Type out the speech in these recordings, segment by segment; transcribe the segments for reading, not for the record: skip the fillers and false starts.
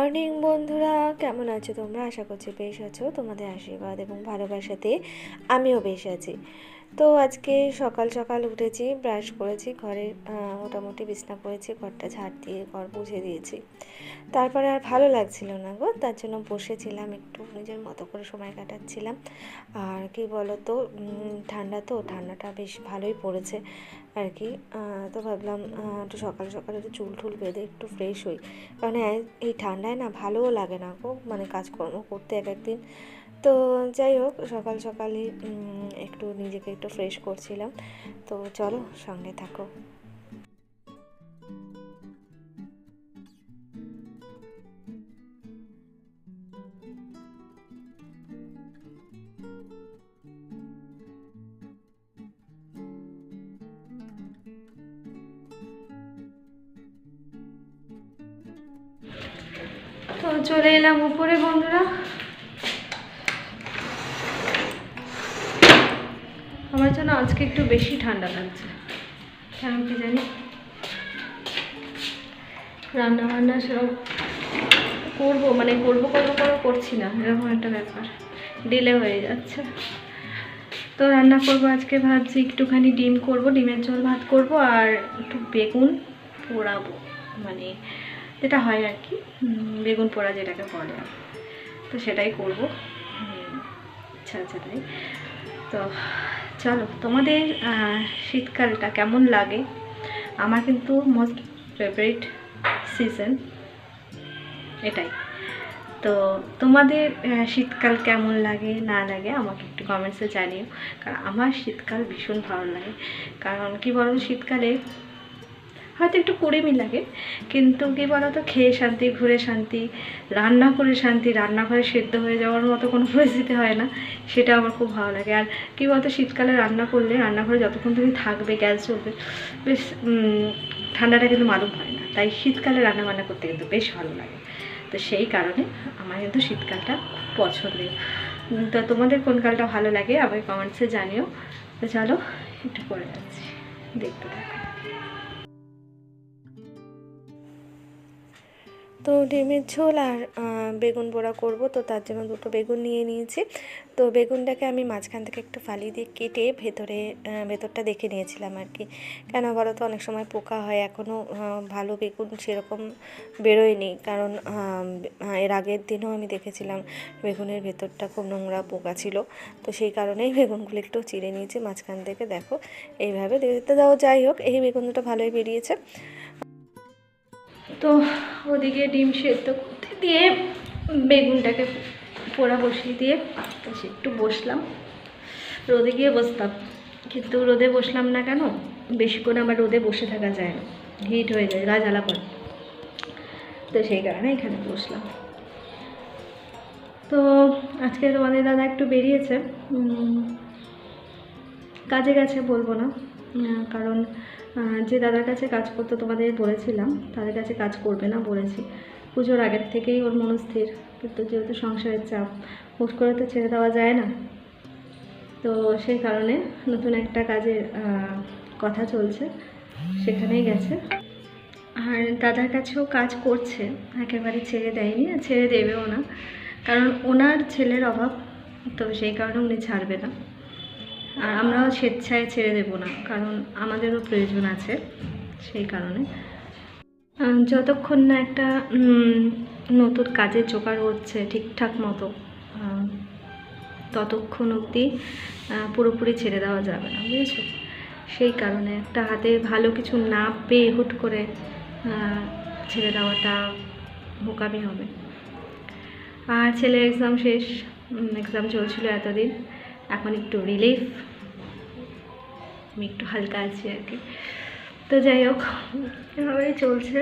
Morning বন্ধুরা, কেমন আছো তোমরা? আশা করছি বেশ আছো। তোমাদের আশীর্বাদ এবং ভালোবাসাতে আমিও বেশ আছি। তো আজকে সকাল সকাল উঠেছি, ব্রাশ করেছি, ঘরে মোটামুটি বিছনা করেছি, ঘরটা ঝাড় দিয়ে ঘর মুছে দিয়েছি। তারপরে আর ভালো লাগছিল না গো, তার জন্য বসেছিলাম, একটু নিজের মতো করে সময় কাটাচ্ছিলাম। আর কি বলো তো, ঠান্ডা তো, ঠান্ডাটা বেশ ভালোই পড়েছে আর কি। তো ভাবলাম একটু সকাল সকাল একটু চুল টুল বেঁধে একটু ফ্রেশ হই, কারণ এই ঠান্ডায় না ভালোও লাগে না গো, মানে কাজকর্ম করতে এক একদিন। তো যাই হোক, সকাল সকালই একটু নিজেকে একটু ফ্রেশ করছিলাম। তো চলো সঙ্গে থাকো। তো চলে এলাম উপরে বন্ধুরা। আমার জন্য আজকে একটু বেশি ঠান্ডা লাগছে, কেন কি জানি। রান্না বান্না সেরকম করবো, মানে করবো করছি না, এরকম একটা ব্যাপার, ডিলে হয়ে যাচ্ছে। তো রান্না করবো আজকে, ভাবছি একটুখানি ডিম করব, ডিমের ঝোল ভাত করব, আর একটু বেগুন পোড়াবো, মানে যেটা হয় আর কি, বেগুন পোড়া যেটাকে বলে, তো সেটাই করব। ইচ্ছা আছে তাই। তো চলো, তোমাদের শীতকালটা কেমন লাগে? আমার কিন্তু মোস্ট ফেভারিট সিজন এটাই। তো তোমাদের শীতকাল কেমন লাগে না লাগে আমাকে একটু কমেন্টসে জানিও, কারণ আমার শীতকাল ভীষণ ভালো লাগে। কারণ কি বলতো, শীতকালে হয়তো একটু কুড়েমি লাগে, কিন্তু কি বলতো, খেয়ে শান্তি, ঘুরে শান্তি, রান্না করে শান্তি, রান্নাঘরে সেদ্ধ হয়ে যাওয়ার মতো কোনো পরিস্থিতি হয় না, সেটা আমার খুব ভালো লাগে। আর কি বলতো, শীতকালে রান্না করলে রান্নাঘরে যতক্ষণ তুমি থাকবে, গ্যাস চলবে, বেশ ঠান্ডাটা কিন্তু মালুম হয় না, তাই শীতকালে রান্না বান্না করতে কিন্তু বেশ ভালো লাগে। তো সেই কারণে আমার কিন্তু শীতকালটা খুব পছন্দের। তো তোমাদের কোন কালটা ভালো লাগে আমাকে কমেন্টসে জানিও। তো চলো একটু করে যাচ্ছি, দেখতে থাকো। তো ডিমের ঝোল আর বেগুন পোড়া করব, তো তার জন্য দুটো বেগুন নিয়ে নিয়েছি। তো বেগুনটাকে আমি মাঝখান থেকে একটু ফালি দিয়ে কেটে ভেতরটা দেখে নিয়েছিলাম আর কি। কেন বলো তো, অনেক সময় পোকা হয়, এখনও ভালো বেগুন সেরকম বেরোয়নি, কারণ এর আগের দিনও আমি দেখেছিলাম বেগুনের ভেতরটা খুব নোংরা পোকা ছিল। তো সেই কারণেই বেগুনগুলো একটু চিড়ে নিয়েছি মাঝখান থেকে, দেখো এইভাবে দেখতে দাও। যাই হোক, এই বেগুন দুটো ভালোই বেরিয়েছে। তো ওদিকে ডিম সেদ্ধ করতে দিয়ে বেগুনটাকে পোড়া বসিয়ে দিয়ে একটু বসলাম। রোদে গিয়ে বসতাম, কিন্তু রোদে বসলাম না কেন, বেশিক্ষণ আবার রোদে বসে থাকা যায় না, হিট হয়ে যায়, গা জ্বালা পড়ে, তো সেই কারণে এখানে বসলাম। তো আজকে তোমাদের দাদা একটু বেরিয়েছে, কাজে গেছে বলবো না, কারণ যে দাদার কাছে কাজ করতে তোমাদের বলেছিলাম, তাদের কাছে কাজ করবে না বলেছি। পুজোর আগের থেকেই ওর মনস্থির, কিন্তু যেহেতু সংসারের চাপ, হুট করে তো ছেড়ে দেওয়া যায় না। তো সেই কারণে নতুন একটা কাজের কথা চলছে, সেখানেই গেছে। আর দাদার কাছেও কাজ করছে, একেবারে ছেড়ে দেয়নি, আর ছেড়ে দেবেও না, কারণ ওনার ছেলের অভাব, তো সেই কারণে উনি ছাড়বে না। আর আমরাও স্বেচ্ছায় ছেড়ে দেব না, কারণ আমাদেরও প্রয়োজন আছে, সেই কারণে যতক্ষণ না একটা নতুন কাজের জোগাড় হচ্ছে ঠিকঠাক মতো, ততক্ষণ অবধি পুরোপুরি ছেড়ে দেওয়া যাবে না, বুঝেছো? সেই কারণে একটা হাতে ভালো কিছু না পেয়ে হুট করে ছেড়ে দেওয়াটা বোকামি হবে। আর ছেলের এক্সাম শেষ, এক্সাম চলছিল এতদিন, এখন একটু রিলিফ, আমি একটু হালকা আছি আর কি। তো যাই হোক, এভাবেই চলছে।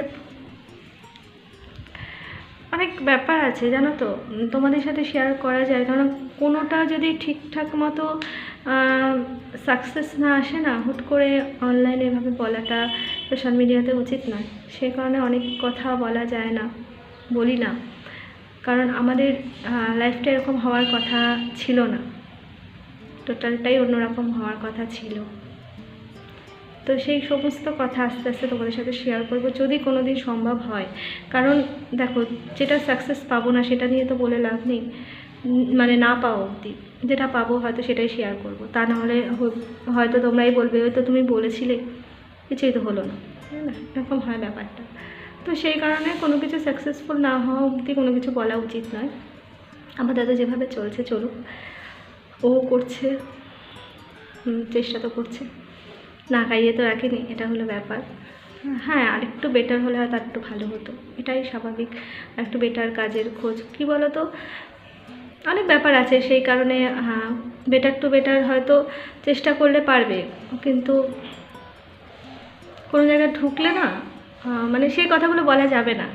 অনেক ব্যাপার আছে জানো তো, তোমাদের সাথে শেয়ার করা যায়, কারণ কোনোটা যদি ঠিকঠাক মতো সাকসেস না আসে না, হুট করে অনলাইনে এভাবে বলাটা সোশ্যাল মিডিয়াতে উচিত নয়। সেই কারণে অনেক কথা বলা যায় না, বলি না, কারণ আমাদের লাইফটা এরকম হওয়ার কথা ছিল না, টোটালটাই অন্যরকম হওয়ার কথা ছিল। তো তো সেই সমস্ত কথা আস্তে আস্তে তোমাদের সাথে শেয়ার করব যদি কোনো দিন সম্ভব হয়। কারণ দেখো, যেটা সাকসেস পাবো না সেটা নিয়ে তো বলে লাভ নেই, মানে না পাওয়া অবধি। যেটা পাবো হয়তো সেটাই শেয়ার করব, তা নাহলে হয়তো তোমরাই বলবে হয়তো তুমি বলেছিলে, কিছুই তো হলো না, তাই না? এরকম হয় ব্যাপারটা। তো সেই কারণে কোনো কিছু সাকসেসফুল না হওয়া অবধি কোনো কিছু বলা উচিত নয়। আমার দাদা যেভাবে চলছে চলুক, ও করছে, চেষ্টা তো করছে, না খাইয়ে তো রাখেনি, এটা হলো ব্যাপার। হ্যাঁ, আরেকটু বেটার হলে হয়তো একটু ভালো হতো, এটাই স্বাভাবিক। একটু বেটার কাজের খোঁজ, কী বলো তো, অনেক ব্যাপার আছে, সেই কারণে হ্যাঁ, বেটার টু বেটার হয়তো চেষ্টা করলে পারবে, কিন্তু কোনো জায়গায় ঢুকলে না মানে সেই কথাগুলো বলা যাবে না।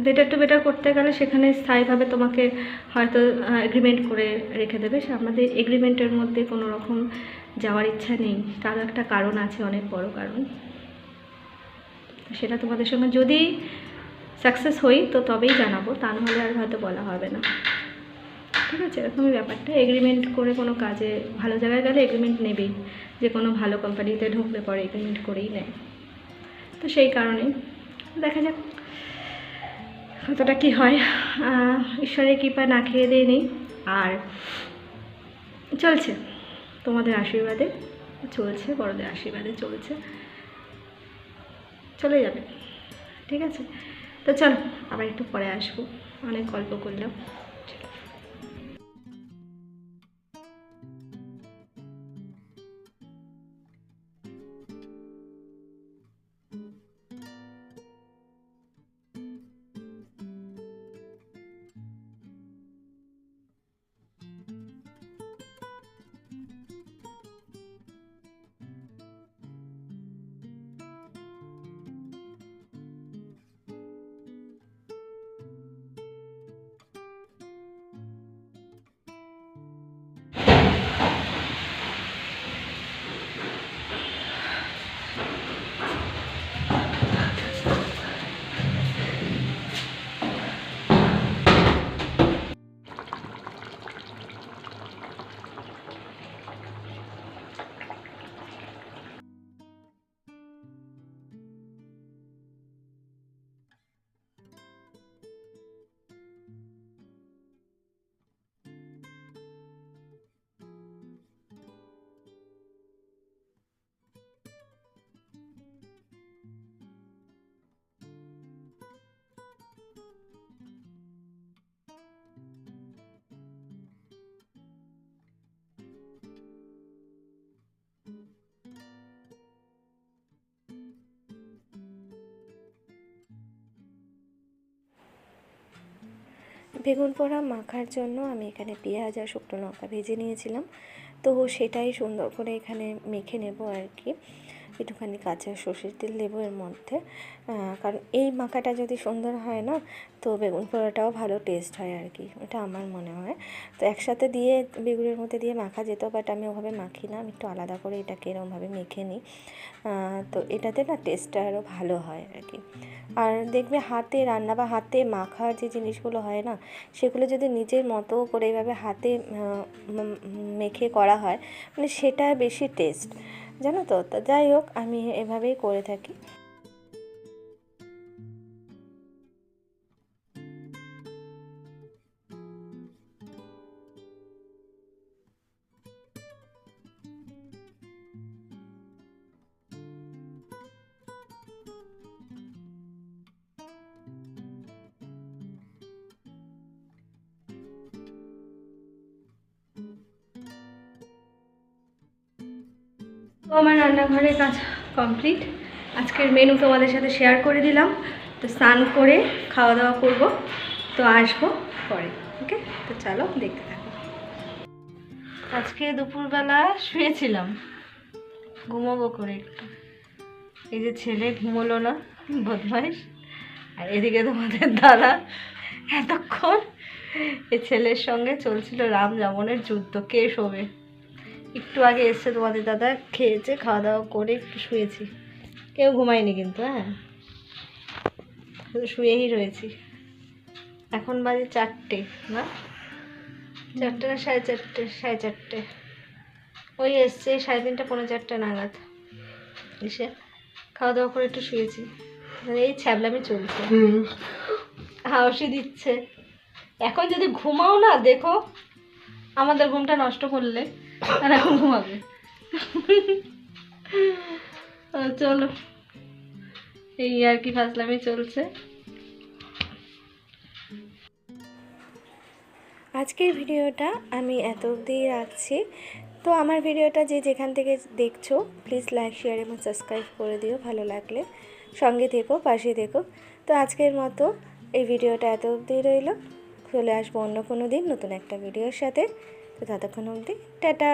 বেটার টু বেটার করতে গেলে সেখানে স্থায়ীভাবে তোমাকে হয়তো এগ্রিমেন্ট করে রেখে দেবে। সে আমাদের এগ্রিমেন্টের মধ্যে কোনো রকম যাওয়ার ইচ্ছা নেই, তারও একটা কারণ আছে, অনেক বড় কারণ। সেটা তোমাদের সঙ্গে যদি সাকসেস হই তো তবেই জানাবো, তা নাহলে আর হয়তো বলা হবে না, ঠিক আছে? এরকমই ব্যাপারটা। এগ্রিমেন্ট করে কোনো কাজে ভালো জায়গায় গেলে এগ্রিমেন্ট নেবেই, যে কোনো ভালো কোম্পানিতে ঢুকলে পরে এগ্রিমেন্ট করেই নেয়। তো সেই কারণেই দেখা যাক কতটা কী হয়। ঈশ্বরের কৃপা না খেয়ে দিয়ে নেই, আর চলছে তোমাদের আশীর্বাদে চলছে, বড়দের আশীর্বাদে চলছে, চলে যাবে, ঠিক আছে? তো চলো আবার একটু পরে আসবো, অনেক গল্প করলাম। বেগুন পোড়া মাখার জন্য আমি এখানে পেঁয়াজ আর শুকনো লঙ্কা ভেজে নিয়েছিলাম, তো সেটাই সুন্দর করে এখানে মেখে নেব আর কি। একটুখানি কাঁচা সর্ষের তেল দেবো এর মধ্যে, কারণ এই মাখাটা যদি সুন্দর হয় না তো বেগুন পোড়াটাও ভালো টেস্ট হয় আর কি, এটা আমার মনে হয়। তো একসাথে দিয়ে বেগুনের মধ্যে দিয়ে মাখা যেত, বাট আমি ওভাবে মাখি না, আমি একটু আলাদা করে এটাকে এরকমভাবে মেখে নিই। তো এটাতে না টেস্টটা আরও ভালো হয় আর কি। আর দেখবে হাতে রান্না বা হাতে মাখার যে জিনিসগুলো হয় না, সেগুলো যদি নিজের মতো করে এভাবে হাতে মেখে করা হয়, মানে সেটা বেশি টেস্ট, জানো তো। তো যাই হোক, আমি এভাবেই করে থাকি। তো আমার রান্নাঘরের কাজ কমপ্লিট, আজকের মেনু তোমাদের সাথে শেয়ার করে দিলাম। তো স্নান করে খাওয়া দাওয়া করব, তো আসবো পরে, ওকে? তো চলো দেখতে থাকো। আজকে দুপুরবেলা শুয়েছিলাম, ঘুমোবো করে একটু, এই যে ছেলে ঘুমোলো না, বদমাইশ। আর এদিকে তোমাদের দাদা এতক্ষণ এই ছেলের সঙ্গে চলছিল রাম রাবণের যুদ্ধ, কে শোবে। একটু আগে এসছে তোমাদের দাদা, খেয়েছে, খাওয়া দাওয়া করে একটু শুয়েছি, কেউ ঘুমায়নি কিন্তু, হ্যাঁ, শুয়েই রয়েছি। এখন বাজে 4টে, না 4টে না 4:30, 4:30, ওই এসছে 3:30 পৌনে 4টে নাগাদ। এসে খাওয়া দাওয়া করে একটু শুয়েছি, এই ছ্যাবলামি চলছে, হাওসি দিচ্ছে। এখন যদি ঘুমাও না, দেখো আমাদের ঘুমটা নষ্ট করলে, আর এখন ঘুমাবে। চলো, এই আর কি ফাজলামি চলছে। আজকের ভিডিওটা আমি এত অবধি রাখছি। তো আমার ভিডিওটা যে যেখান থেকে দেখছো প্লিজ লাইক, শেয়ার এবং সাবস্ক্রাইব করে দিও। ভালো লাগলে সঙ্গে থেকো, পাশে থেকো। তো আজকের মতো এই ভিডিওটা এত অবধি রইল। চলে আসবো অন্য কোনো দিন নতুন একটা ভিডিওর সাথে। তো ততক্ষণ অবধি টাটা।